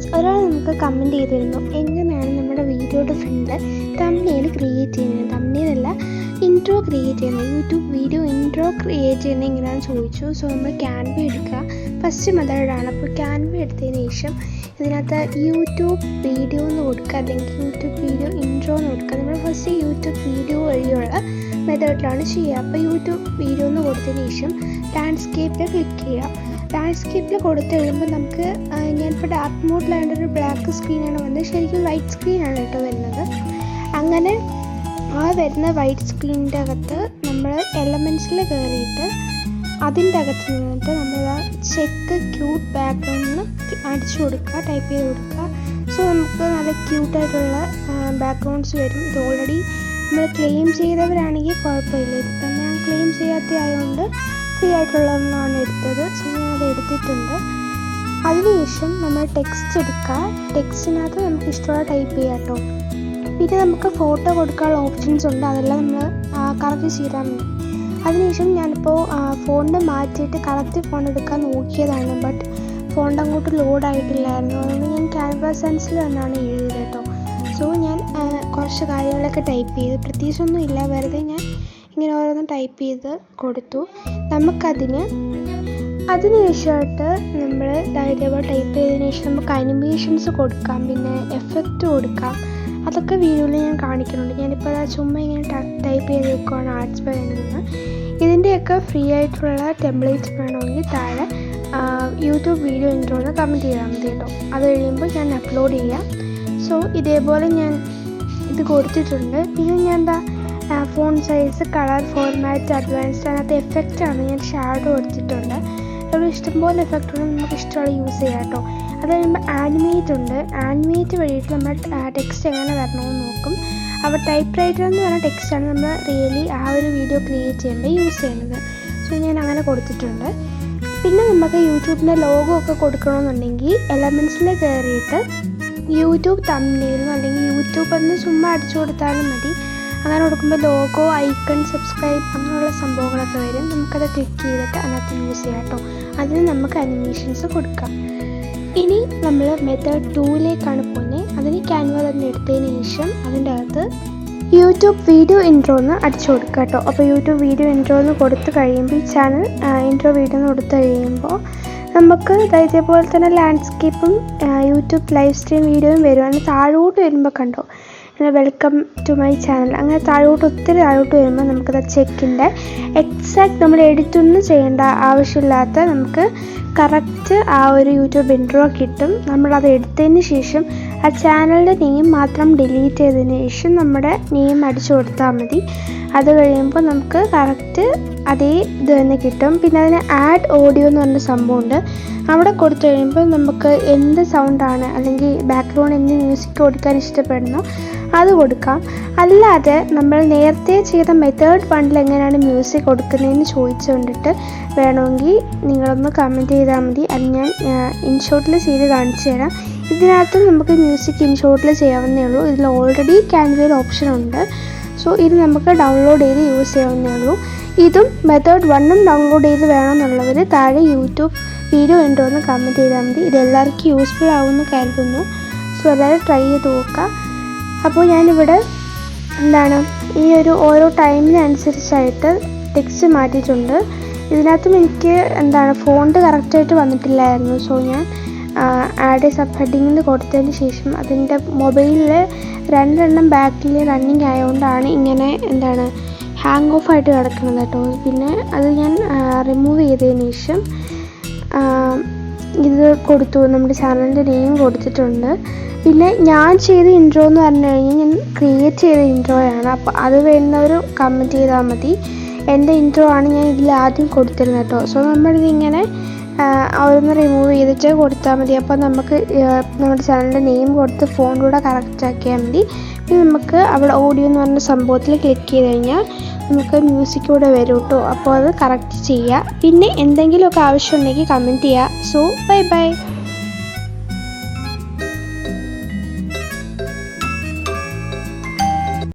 Guys, ഒരാൾ നമുക്ക് comment ചെയ്തിരുന്നു എങ്ങനെയാണ് നമ്മുടെ വീഡിയോയുടെ ഫ്രണ്ടിൽ തംബ്നെയിൽ ക്രിയേറ്റ് ചെയ്യുന്നത്. തംബ്നെയിലല്ല, ഇൻട്രോ ക്രിയേറ്റ് ചെയ്യുന്നത്. യൂട്യൂബ് വീഡിയോ ഇൻട്രോ ക്രിയേറ്റ് ചെയ്യുന്നത് എങ്ങനെയാണെന്ന് ചോദിച്ചു. സോ നമ്മൾ ക്യാൻവ എടുക്കുക. ഫസ്റ്റ് മെത്തേഡാണ്. അപ്പോൾ ക്യാൻവ എടുത്തതിന് ശേഷം ഇതിനകത്ത് യൂട്യൂബ് വീഡിയോ എന്ന് കൊടുക്കുക, അല്ലെങ്കിൽ യൂട്യൂബ് വീഡിയോ ഇൻട്രോ എന്ന് കൊടുക്കുക. നമ്മൾ ഫസ്റ്റ് യൂട്യൂബ് വീഡിയോ വഴിയുള്ള മെത്തേഡിലാണ് ചെയ്യുക. അപ്പോൾ യൂട്യൂബ് വീഡിയോ എന്ന് കൊടുത്തതിന് ശേഷം ലാൻഡ്സ്കേപ്പിൽ ക്ലിക്ക് ചെയ്യുക. ലാൻഡ്സ്കേപ്പിൽ കൊടുത്തു കഴിയുമ്പോൾ നമുക്ക് ഞാനിപ്പോൾ ഡാർക്ക് മോഡിലായതുകൊണ്ട് ഒരു ബ്ലാക്ക് സ്ക്രീനാണ് വന്നത്. ശരിക്കും വൈറ്റ് സ്ക്രീനാണ് കേട്ടോ വരുന്നത്. അങ്ങനെ ആ വരുന്ന വൈറ്റ് സ്ക്രീനിൻ്റെ അകത്ത് നമ്മൾ എലമെൻറ്റ്സിൽ കയറിയിട്ട് അതിൻ്റെ അകത്ത് നിന്നിട്ട് നമ്മൾ ആ ചെക്ക് ക്യൂട്ട് ബാക്ക്ഗ്രൗണ്ടിൽ അടിച്ചു കൊടുക്കുക, ടൈപ്പ് ചെയ്ത് കൊടുക്കുക. സോ നമുക്ക് നല്ല ക്യൂട്ടായിട്ടുള്ള ബാക്ക്ഗ്രൗണ്ട്സ് വരും. ഇത് ഓൾറെഡി നമ്മൾ ക്ലെയിം ചെയ്തവരാണെങ്കിൽ കുഴപ്പമില്ല. ഇതിപ്പോൾ ഞാൻ ക്ലെയിം ചെയ്യാത്ത ആയതുകൊണ്ട് ഫ്രീ ആയിട്ടുള്ളതാണ് എടുത്തത്. സോ ഞാനത് എടുത്തിട്ടുണ്ട്. അതിനുശേഷം നമ്മൾ ടെക്സ്റ്റ് എടുക്കുക. ടെക്സ്റ്റിനകത്ത് നമുക്ക് ഇഷ്ടമുള്ള ടൈപ്പ് ചെയ്യാം കേട്ടോ. പിന്നെ നമുക്ക് ഫോട്ടോ കൊടുക്കാനുള്ള ഓപ്ഷൻസ് ഉണ്ട്, അതെല്ലാം നമ്മൾ കറക്റ്റ് ചെയ്താൽ മതി. അതിനുശേഷം ഞാനിപ്പോൾ ഫോണ്ട് മാറ്റിയിട്ട് കറക്റ്റ് ഫോണ്ട് എടുക്കാൻ നോക്കിയതാണ്, ബട്ട് ഫോണ്ട് അങ്ങോട്ട് ലോഡായിട്ടില്ലായിരുന്നു. അതുകൊണ്ട് ഞാൻ ക്യാൻവ സെൻസിൽ തന്നെയാണ് എഴുതിയത് കേട്ടോ. സോ ഞാൻ കുറച്ച് കാര്യങ്ങളൊക്കെ ടൈപ്പ് ചെയ്ത്, പ്രത്യേകിച്ചൊന്നും ഇല്ല, വെറുതെ ഞാൻ ഇങ്ങനെ ഓരോന്നും ടൈപ്പ് ചെയ്ത് കൊടുത്തു. അതിനുശേഷമായിട്ട് നമ്മൾ ഇതേപോലെ ടൈപ്പ് ചെയ്തതിന് ശേഷം നമുക്ക് അനിമേഷൻസ് കൊടുക്കാം, പിന്നെ എഫക്റ്റ് കൊടുക്കാം. അതൊക്കെ വീഡിയോയിൽ ഞാൻ കാണിക്കുന്നുണ്ട്. ഞാനിപ്പോൾ ചുമ്മാ ഇങ്ങനെ ടൈപ്പ് ചെയ്ത് വെക്കുകയാണ് ആർട്സ് ബൈ നിന്ന്. ഇതിൻ്റെയൊക്കെ ഫ്രീ ആയിട്ടുള്ള ടെംപ്ലേറ്റ്സ് വേണമെങ്കിൽ താഴെ യൂട്യൂബ് വീഡിയോ ഇൻട്രോ എന്ന് കമൻറ്റ് ചെയ്താൽ മതി കേട്ടോ. അത് കഴിയുമ്പോൾ ഞാൻ അപ്ലോഡ് ചെയ്യാം. സോ ഇതേപോലെ ഞാൻ ഇത് കൊടുത്തിട്ടുണ്ട്. പിന്നെ ഞാൻ phone size, colour, format, advanced, അതിനകത്ത് എഫക്റ്റാണ് ഞാൻ ഷാഡോ കൊടുത്തിട്ടുണ്ട്. അതുപോലെ ഇഷ്ടംപോലെ എഫക്റ്റ് ഉണ്ട്, നമുക്ക് ഇഷ്ടമുള്ള യൂസ് ചെയ്യാം കേട്ടോ. അത് കഴിയുമ്പോൾ ആനിമേറ്റ് ഉണ്ട്. ആനിമേറ്റ് വഴിയിട്ട് നമ്മൾ ടെക്സ്റ്റ് എങ്ങനെ വരണമെന്ന് നോക്കും. അപ്പോൾ ടൈപ്പ് റൈറ്റർ എന്ന് പറഞ്ഞ ടെക്സ്റ്റാണ് നമ്മൾ റിയലി ആ ഒരു വീഡിയോ ക്രിയേറ്റ് ചെയ്യുമ്പോൾ യൂസ് ചെയ്യുന്നത്. സോ ഞാൻ അങ്ങനെ കൊടുത്തിട്ടുണ്ട്. പിന്നെ നമുക്ക് യൂട്യൂബിൻ്റെ ലോഗോ ഒക്കെ കൊടുക്കണമെന്നുണ്ടെങ്കിൽ എലമെൻറ്റ്സിൽ കയറിയിട്ട് യൂട്യൂബ് തംബ്നെയിലും അല്ലെങ്കിൽ യൂട്യൂബ് എന്ന് ചുമ്മാ അടിച്ചു കൊടുത്താലും മതി. അങ്ങനെ കൊടുക്കുമ്പോൾ ലോഗോ, ഐക്കൺ, സബ്സ്ക്രൈബ് അങ്ങനെയുള്ള സംഭവങ്ങളൊക്കെ വരും. നമുക്കത് ക്ലിക്ക് ചെയ്തിട്ട് അതിനകത്ത് യൂസ് ചെയ്യാം കേട്ടോ. അതിന് നമുക്ക് അനിമേഷൻസ് കൊടുക്കാം. ഇനി നമ്മൾ മെത്തേഡ് 2ലേക്കാണ് പോകുന്നത്. അതിന് ക്യാൻവ തന്നെ എടുത്തതിന് ശേഷം അതിൻ്റെ അകത്ത് യൂട്യൂബ് വീഡിയോ ഇൻട്രോ എന്ന് അടിച്ചു കൊടുക്കുക കേട്ടോ. അപ്പോൾ യൂട്യൂബ് വീഡിയോ ഇൻട്രോ എന്ന് കൊടുത്ത് കഴിയുമ്പോൾ ഈ ചാനൽ ഇൻട്രോ വീഡിയോ എന്ന് കൊടുത്തു കഴിയുമ്പോൾ നമുക്ക് ഇതേപോലെ തന്നെ ലാൻഡ്സ്കേപ്പും യൂട്യൂബ് ലൈവ് സ്ട്രീം വീഡിയോയും വരും. അങ്ങനെ താഴോട്ട് വരുമ്പോൾ കണ്ടോ ഇങ്ങനെ വെൽക്കം ടു മൈ ചാനൽ, അങ്ങനെ ഒത്തിരി താഴോട്ട് വരുമ്പോൾ നമുക്കത് ചെക്കിൻ്റെ എക്സാക്റ്റ് നമ്മൾ എഡിറ്റൊന്നും ചെയ്യേണ്ട ആവശ്യമില്ലാത്ത നമുക്ക് കറക്റ്റ് ആ ഒരു യൂട്യൂബ് ഇൻട്രോ കിട്ടും. നമ്മളത് എടുത്തതിന് ശേഷം ആ ചാനലിൻ്റെ നെയിം മാത്രം ഡിലീറ്റ് ചെയ്തതിന് ശേഷം നമ്മുടെ നെയിം അടിച്ചു കൊടുത്താൽ മതി. അത് കഴിയുമ്പോൾ നമുക്ക് കറക്റ്റ് അതേ ഇത് തന്നെ കിട്ടും. പിന്നെ അതിന് ആഡ് ഓഡിയോ എന്ന് പറഞ്ഞ സംഭവമുണ്ട്. അവിടെ കൊടുത്തു കഴിയുമ്പോൾ നമുക്ക് എന്ത് സൗണ്ടാണ് അല്ലെങ്കിൽ ബാക്ക്ഗ്രൗണ്ട് എന്ത് മ്യൂസിക് കൊടുക്കാൻ ഇഷ്ടപ്പെടുന്നോ അത് കൊടുക്കാം. അല്ലാതെ നമ്മൾ നേരത്തെ ചെയ്ത മെത്തേഡ് 1 എങ്ങനെയാണ് മ്യൂസിക് കൊടുക്കുന്നതെന്ന് ചോദിച്ചുകൊണ്ടിട്ട് വേണമെങ്കിൽ നിങ്ങളൊന്ന് കമൻറ്റ് ചെയ്താൽ മതി. അത് ഞാൻ ഇൻഷോട്ടിൽ ചെയ്ത് കാണിച്ചു തരാം. ഇതിനകത്തും നമുക്ക് മ്യൂസിക് ഇൻഷോട്ടിൽ ചെയ്യാവുന്നേ ഉള്ളൂ. ഇതിൽ ഓൾറെഡി ക്യാൻവയിൽ ഓപ്ഷൻ ഉണ്ട്. സോ ഇത് നമുക്ക് ഡൗൺലോഡ് ചെയ്ത് യൂസ് ചെയ്യാവുന്നേ ഉള്ളൂ. ഇതും മെത്തേഡ് 1 ഡൗൺലോഡ് ചെയ്ത് വേണമെന്നുള്ളവർ താഴെ യൂട്യൂബ് വീഡിയോ ഉണ്ടോ എന്ന് കമൻറ്റ് ചെയ്താൽ മതി. ഇതെല്ലാവർക്കും യൂസ്ഫുൾ ആവുമെന്ന് കരുതുന്നു. സോ എല്ലാവരും ട്രൈ ചെയ്ത് നോക്കുക. അപ്പോൾ ഞാനിവിടെ ഈ ഒരു ഓരോ ടൈമിനനുസരിച്ചായിട്ട് ടെക്സ്റ്റ് മാറ്റിയിട്ടുണ്ട്. ഇതിനകത്തും എനിക്ക് ഫോണ്ട് കറക്റ്റായിട്ട് വന്നിട്ടില്ലായിരുന്നു. സോ ഞാൻ ആഡ് സബ് ഹെഡിങ്ങിൽ കൊടുത്തതിന് ശേഷം അതിൻ്റെ മൊബൈലിൽ 2 എണ്ണം ബാക്കിൽ റണ്ണിങ് ആയതുകൊണ്ടാണ് ഇങ്ങനെ ഹാങ് ഓഫ് ആയിട്ട് കിടക്കുന്നത് കേട്ടോ. പിന്നെ അത് ഞാൻ റിമൂവ് ചെയ്തതിന് ശേഷം ഇത് കൊടുത്തു, നമ്മുടെ ചാനലിൻ്റെ നെയിം കൊടുത്തിട്ടുണ്ട്. പിന്നെ ഞാൻ ചെയ്ത ഇൻട്രോ എന്ന് പറഞ്ഞു കഴിഞ്ഞാൽ ഞാൻ ക്രിയേറ്റ് ചെയ്ത ഇൻട്രോയാണ്. അപ്പോൾ അത് വേണ്ടവർ കമൻറ്റ് ചെയ്താൽ മതി. എൻ്റെ ഇൻട്രോ ആണ് ഞാൻ ഇതിൽ ആദ്യം കൊടുത്തിരുന്നത് കേട്ടോ. സോ നമ്മളിതിങ്ങനെ ഓരോന്ന് റിമൂവ് ചെയ്തിട്ട് കൊടുത്താൽ മതി. അപ്പോൾ നമുക്ക് നമ്മുടെ ചാനലിൻ്റെ നെയിം കൊടുത്ത് ഫോണിലൂടെ കറക്റ്റ് ആക്കിയാൽ മതി. പിന്നെ നമുക്ക് അവിടെ ഓഡിയോ എന്ന് പറഞ്ഞ സംഭവത്തിൽ ക്ലിക്ക് ചെയ്ത് കഴിഞ്ഞാൽ നമുക്ക് മ്യൂസിക് കൂടെ വരും കേട്ടോ. അപ്പോൾ അത് കറക്റ്റ് ചെയ്യുക. പിന്നെ എന്തെങ്കിലുമൊക്കെ ആവശ്യമുണ്ടെങ്കിൽ കമൻറ്റ് ചെയ്യുക. So by.